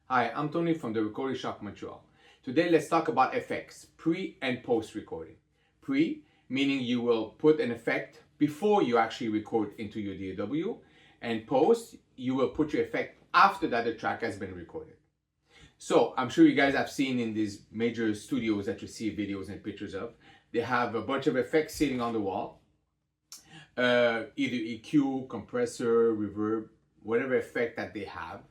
Hi, I'm Tony from the Recording Shop Montreal. Today let's talk about effects, pre and post recording. Pre, meaning you will put an effect before you actually record into your DAW, and post, you will put your effect after that the track has been recorded. So I'm sure you guys have seen in these major studios that you see videos and pictures of, they have a bunch of effects sitting on the wall, either EQ, compressor, reverb, whatever effect that they have,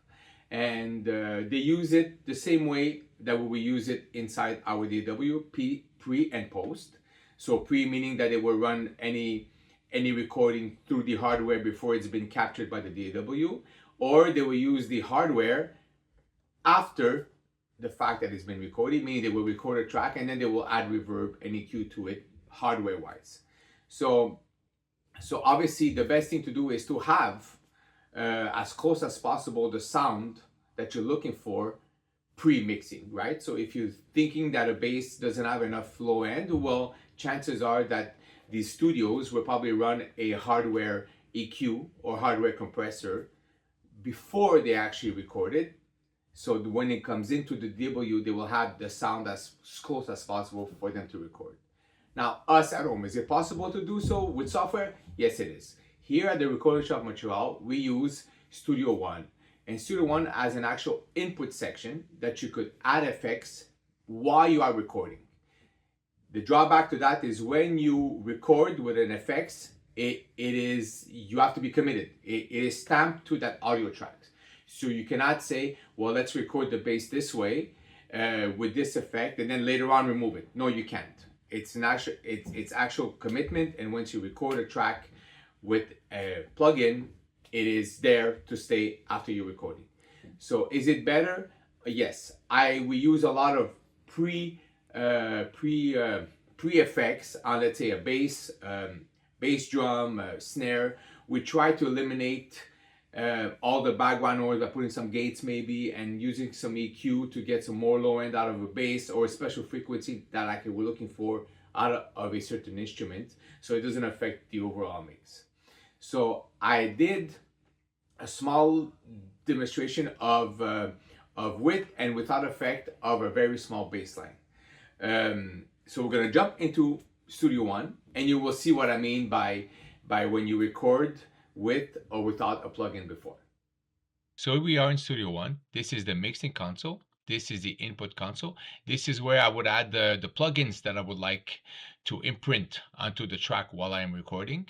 and they use it the same way that we use it inside our DAW, pre and post. So pre meaning that it will run any recording through the hardware before it's been captured by the DAW, or they will use the hardware after the fact that it's been recorded, meaning they will record a track and then they will add reverb and EQ to it hardware wise. So obviously the best thing to do is to have as close as possible the sound that you're looking for pre-mixing, right? So if you're thinking that a bass doesn't have enough low end, well, chances are that these studios will probably run a hardware EQ or hardware compressor before they actually record it. So when it comes into the DAW, they will have the sound as close as possible for them to record. Now, us at home, is it possible to do so with software? Yes, it is. Here at the Recording Shop Montreal, we use Studio One. And Studio One has an actual input section that you could add effects while you are recording. The drawback to that is when you record with an effects, you have to be committed. It is stamped to that audio track. So you cannot say, well, let's record the bass this way with this effect and then later on remove it. No, you can't. It's actual commitment, and once you record a track with a plugin, it is there to stay after your recording. So is it better? Yes. We use a lot of pre effects on, let's say, a bass drum, snare. We try to eliminate all the background noise by putting some gates maybe and using some EQ to get some more low end out of a bass or a special frequency that we're looking for out of a certain instrument, so it doesn't affect the overall mix. So I did a small demonstration of with and without effect of a very small bass line. So we're gonna jump into Studio One and you will see what I mean by when you record with or without a plugin before. So we are in Studio One. This is the mixing console. This is the input console. This is where I would add the plugins that I would like to imprint onto the track while I am recording.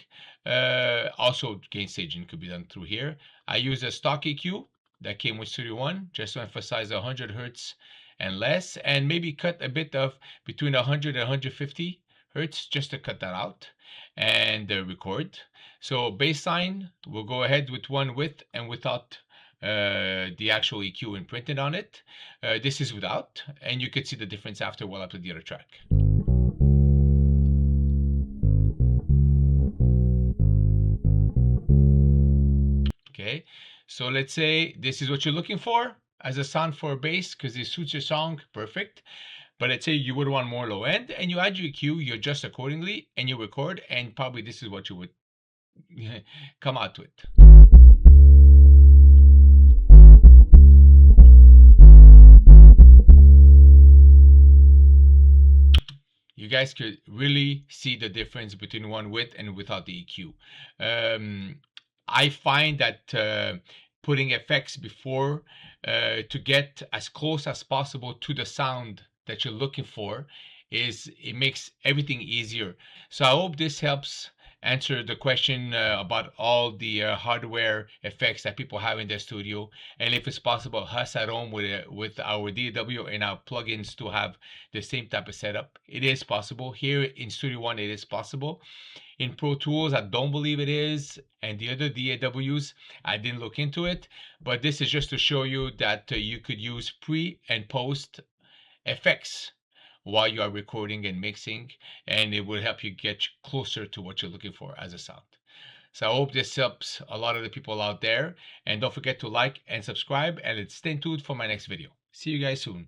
Also, gain staging could be done through here. I use a stock EQ that came with Studio One just to emphasize 100 hertz and less, and maybe cut a bit of between 100 and 150 hertz just to cut that out and record. So baseline, we'll go ahead with one with and without the actual EQ imprinted on it. This is without, and you could see the difference after while I play the other track. Okay, so let's say this is what you're looking for as a sound for a bass because it suits your song perfect. But let's say you would want more low end and you add your EQ, you adjust accordingly, and you record, and probably this is what you would come out with. You guys could really see the difference between one with and without the EQ. I find that putting effects before to get as close as possible to the sound that you're looking for it makes everything easier. So I hope this helps answer the question about all the hardware effects that people have in their studio, and if it's possible us at home with our DAW and our plugins to have the same type of setup. It is possible here in Studio One. It is possible. In Pro Tools, I don't believe it is, and the other DAWs, I didn't look into it, but this is just to show you that you could use pre and post effects while you are recording and mixing, and it will help you get closer to what you're looking for as a sound. So I hope this helps a lot of the people out there, and don't forget to like and subscribe, and stay tuned for my next video. See you guys soon.